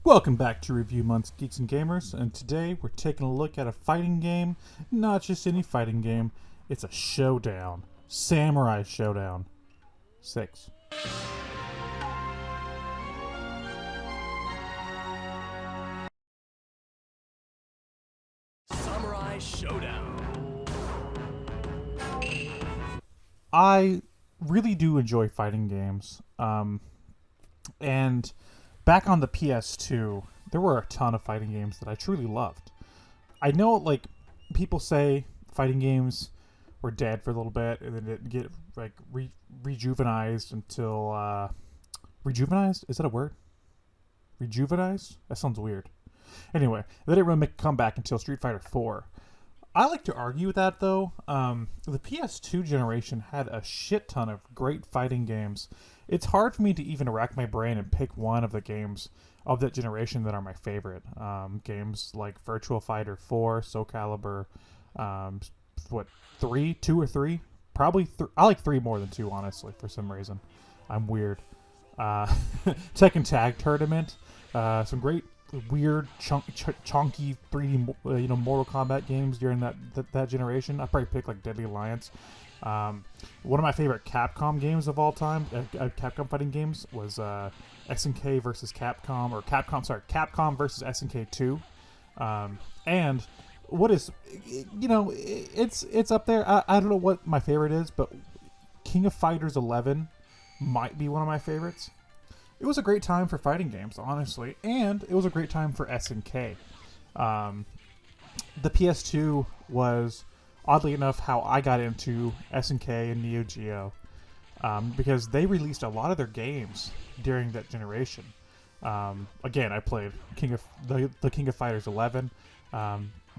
Welcome back to Review Months Geeks and Gamers, and today we're taking a look at a fighting game. Not just any fighting game, it's a showdown. Samurai Shodown VI. Samurai Shodown. I really do enjoy fighting games, and back on the PS2, there were a ton of fighting games that I truly loved. I know, like, people say fighting games were dead for a little bit, and then it get like rejuvenized until rejuvenized? Is that a word? Rejuvenized? That sounds weird. Anyway, they didn't really make a comeback until Street Fighter 4. I like to argue with that, though. The PS2 generation had a shit ton of great fighting games. It's hard for me to even rack my brain and pick one of the games of that generation that are my favorite. Games like Virtua Fighter 4, Soul Calibur, 3? 2 or 3? Probably I like 3 more than 2, honestly, for some reason. I'm weird. Tekken Tag Tournament. Some great weird chunky 3D Mortal Kombat games during that generation. I probably pick like Deadly Alliance. One of my favorite Capcom games of all time, Capcom fighting games, was SNK versus Capcom, or Capcom versus SNK 2. And what is, it's up there. I don't know what my favorite is, but King of Fighters 11 might be one of my favorites. It was a great time for fighting games, honestly, and it was a great time for SNK. The PS2 was, oddly enough, how I got into SNK and Neo Geo, because they released a lot of their games during that generation. Again, I played the King of Fighters 11,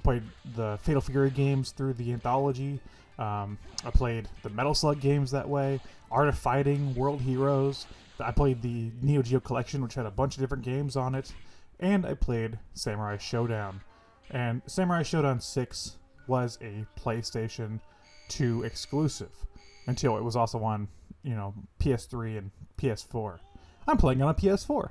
played the Fatal Fury games through the anthology. I played the Metal Slug games that way, Art of Fighting, World Heroes. I played the Neo Geo Collection, which had a bunch of different games on it, and I played Samurai Shodown. And Samurai Shodown 6 was a PlayStation 2 exclusive until it was also on, PS3 and PS4. I'm playing on a PS4.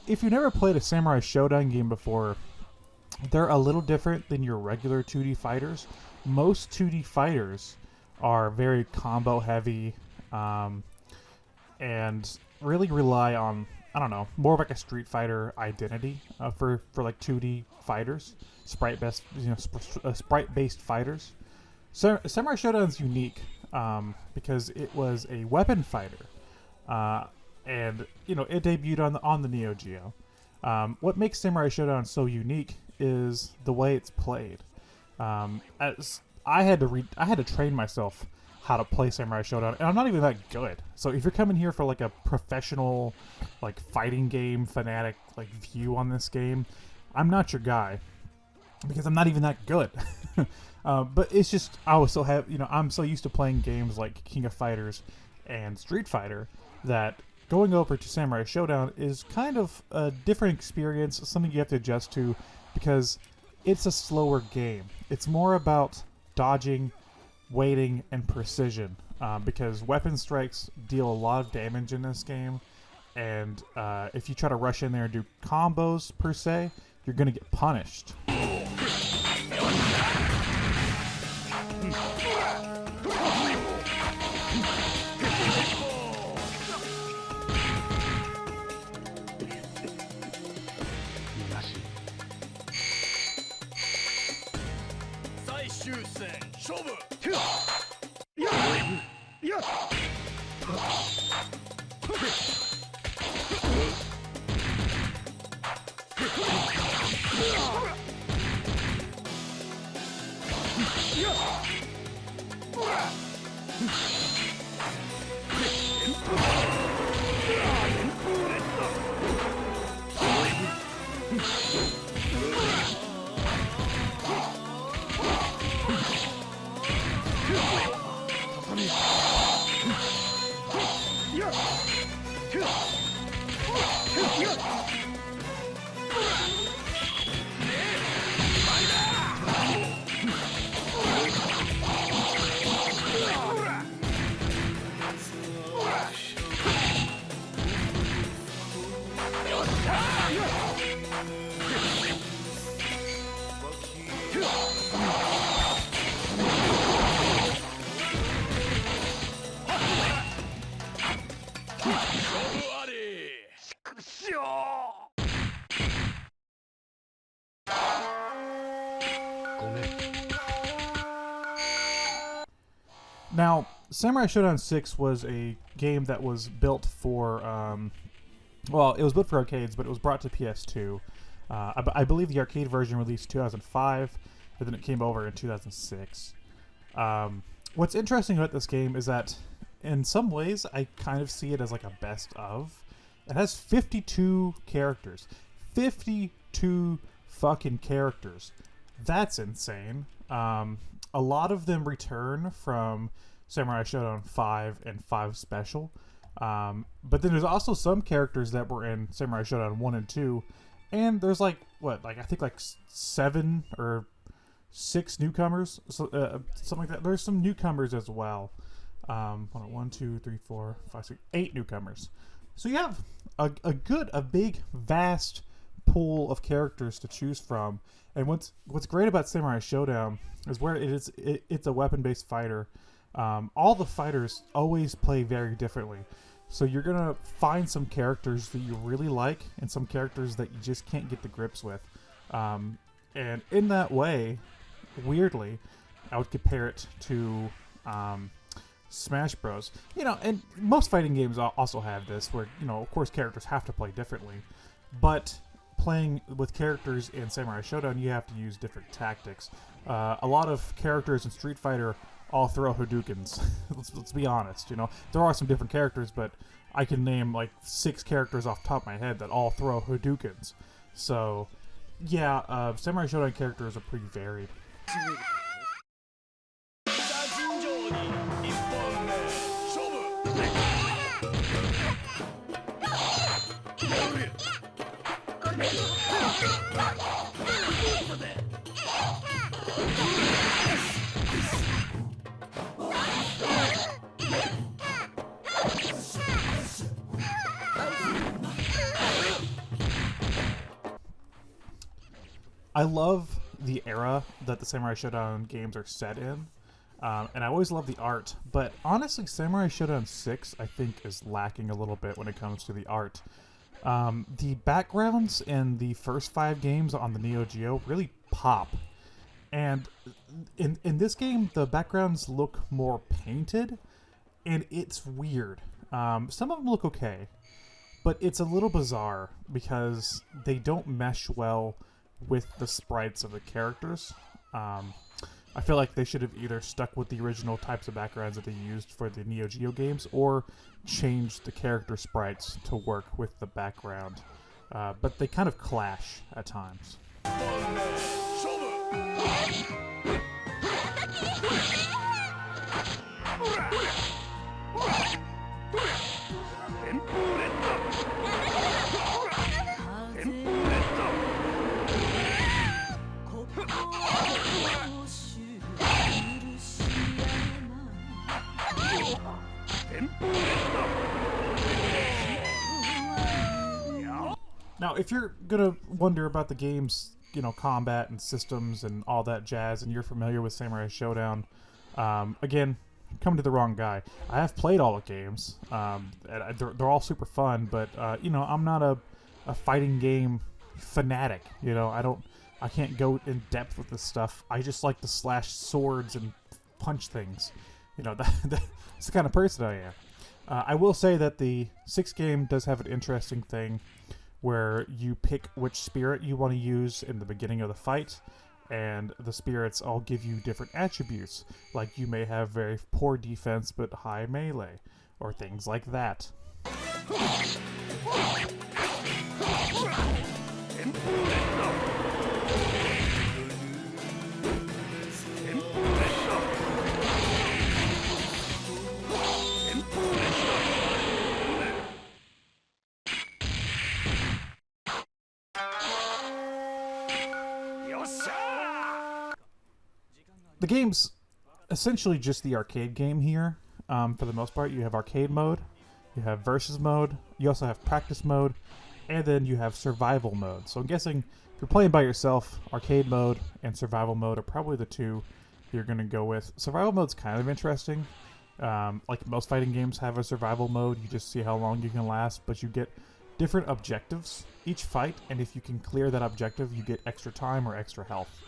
If you've never played a Samurai Shodown game before, they're a little different than your regular 2D fighters. Most 2D fighters are very combo heavy, and really rely on, more of like a Street Fighter identity for like 2D fighters, sprite-based fighters. So Samurai Shodown's unique because it was a weapon fighter, and it debuted on the Neo Geo. What makes Samurai Shodown so unique is the way it's played. As I had to train myself how to play Samurai Shodown, and I'm not even that good. So if you're coming here for like a professional, like fighting game fanatic like view on this game, I'm not your guy, because I'm not even that good. But it's just I'm so used to playing games like King of Fighters and Street Fighter that going over to Samurai Shodown is kind of a different experience, something you have to adjust to, because it's a slower game. It's more about dodging, waiting, and precision, because weapon strikes deal a lot of damage in this game, and if you try to rush in there and do combos per se, you're going to get punished. Now, Samurai Shodown 6 was a game that was built for, well, it was built for arcades, but it was brought to PS2. I believe the arcade version released in 2005, but then it came over in 2006. What's interesting about this game is that, in some ways, I kind of see it as like a best of. It has 52 characters. 52 fucking characters. That's insane. A lot of them return from Samurai Shodown 5 and 5 Special. But then there's also some characters that were in Samurai Shodown 1 and 2. And there's like, I think like 7 or 6 newcomers. So, something like that. There's some newcomers as well. Hold on, 1, 2, 3, 4, 5, 6, 8 newcomers. So you have a big, vast pool of characters to choose from. And what's great about Samurai Shodown is where it's a weapon-based fighter. All the fighters always play very differently. So you're gonna find some characters that you really like and some characters that you just can't get the grips with. And in that way, weirdly, I would compare it to Smash Bros. You know, and most fighting games also have this, where, you know, of course characters have to play differently, but playing with characters in Samurai Shodown, you have to use different tactics. A lot of characters in Street Fighter all throw Hadoukens. let's be honest, you know. There are some different characters, but I can name like 6 characters off the top of my head that all throw Hadoukens. So, yeah, Samurai Shodown characters are pretty varied. I love the era that the Samurai Shodown games are set in, and I always love the art, but honestly, Samurai Shodown 6, I think, is lacking a little bit when it comes to the art. The backgrounds in the first 5 games on the Neo Geo really pop, and in this game, the backgrounds look more painted, and it's weird. Some of them look okay, but it's a little bizarre because they don't mesh well with the sprites of the characters. I feel like they should have either stuck with the original types of backgrounds that they used for the Neo Geo games, or changed the character sprites to work with the background. But they kind of clash at times. Now, if you're gonna wonder about the game's, you know, combat and systems and all that jazz, and you're familiar with Samurai Shodown, again, come to the wrong guy. I have played all the games. And they're all super fun, but you know, I'm not a fighting game fanatic. You know, I can't go in depth with this stuff. I just like to slash swords and punch things. You know, that's the kind of person I am. I will say that the 6th game does have an interesting thing where you pick which spirit you want to use in the beginning of the fight, and the spirits all give you different attributes. Like, you may have very poor defense but high melee, or things like that. the game's essentially just the arcade game here. For the most part, you have arcade mode, you have versus mode, you also have practice mode, and then you have survival mode. So I'm guessing if you're playing by yourself, arcade mode and survival mode are probably the two you're going to go with. Survival mode's kind of interesting. Like most fighting games have a survival mode, you just see how long you can last, but you get different objectives each fight, and if you can clear that objective, you get extra time or extra health.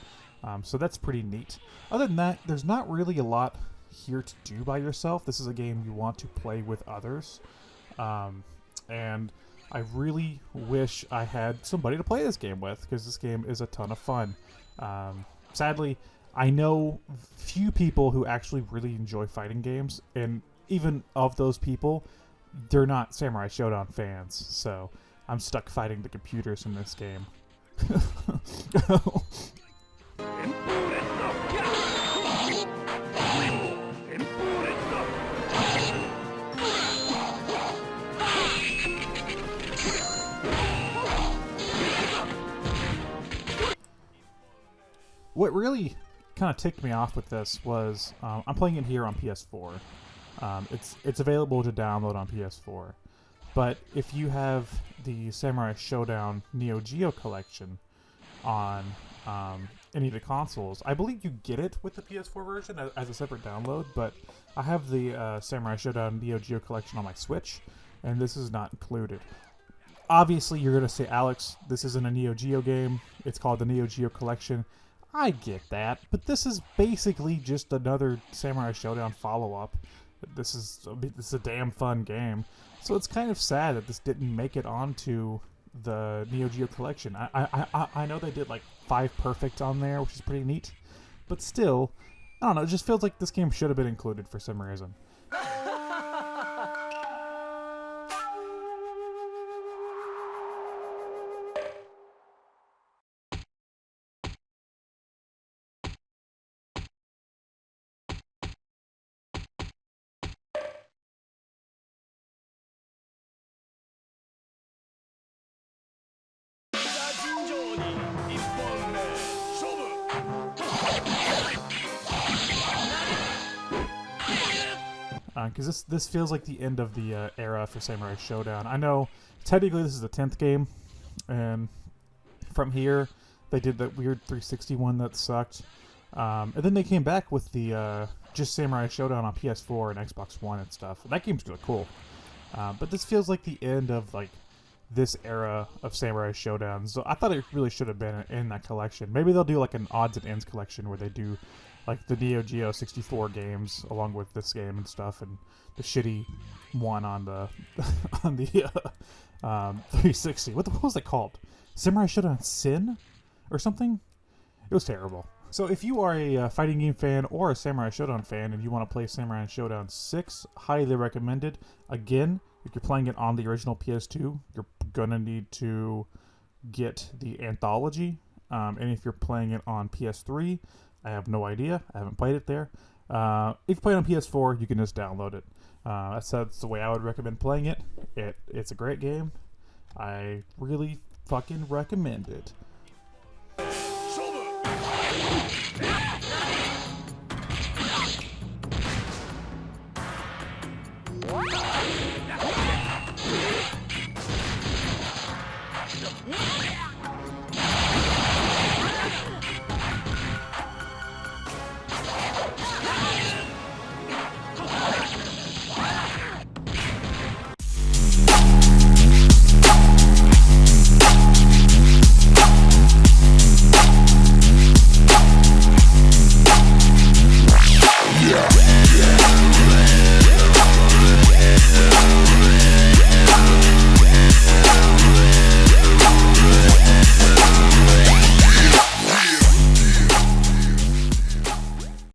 So that's pretty neat. Other than that, there's not really a lot here to do by yourself. This is a game you want to play with others. And I really wish I had somebody to play this game with, because this game is a ton of fun. Sadly, I know few people who actually really enjoy fighting games, and even of those people, they're not Samurai Shodown fans, so I'm stuck fighting the computers in this game. What really kind of ticked me off with this was I'm playing it here on PS4. It's available to download on PS4, but if you have the Samurai Shodown Neo Geo collection on any of the consoles, I believe you get it with the PS4 version as a separate download, but I have the Samurai Shodown Neo Geo collection on my Switch, and this is not included. Obviously, you're going to say, Alex, this isn't a Neo Geo game. It's called the Neo Geo collection. I get that, but this is basically just another Samurai Shodown follow-up. This is a damn fun game, so it's kind of sad that this didn't make it onto the Neo Geo collection. I know they did like 5 perfect on there, which is pretty neat, but still, I don't know. It just feels like this game should have been included for some reason. Because this feels like the end of the era for Samurai Shodown. I know technically this is the 10th game, and from here they did that weird 360 one that sucked, and then they came back with the just Samurai Shodown on PS4 and Xbox One and stuff. And that game's really cool, but this feels like the end of like this era of Samurai Shodown. So I thought it really should have been in that collection. Maybe they'll do like an odds and ends collection where they do like the Neo Geo 64 games along with this game and stuff, and the shitty one on the on the 360. What was it called? Samurai Shodown Sin or something? It was terrible. So if you are a fighting game fan or a Samurai Shodown fan and you want to play Samurai Shodown 6, highly recommended. Again, if you're playing it on the original PS2, you're gonna need to get the anthology, and if you're playing it on PS3, I have no idea. I haven't played it there. If you play it on PS4, you can just download it. That's the way I would recommend playing it. It's a great game. I really fucking recommend it.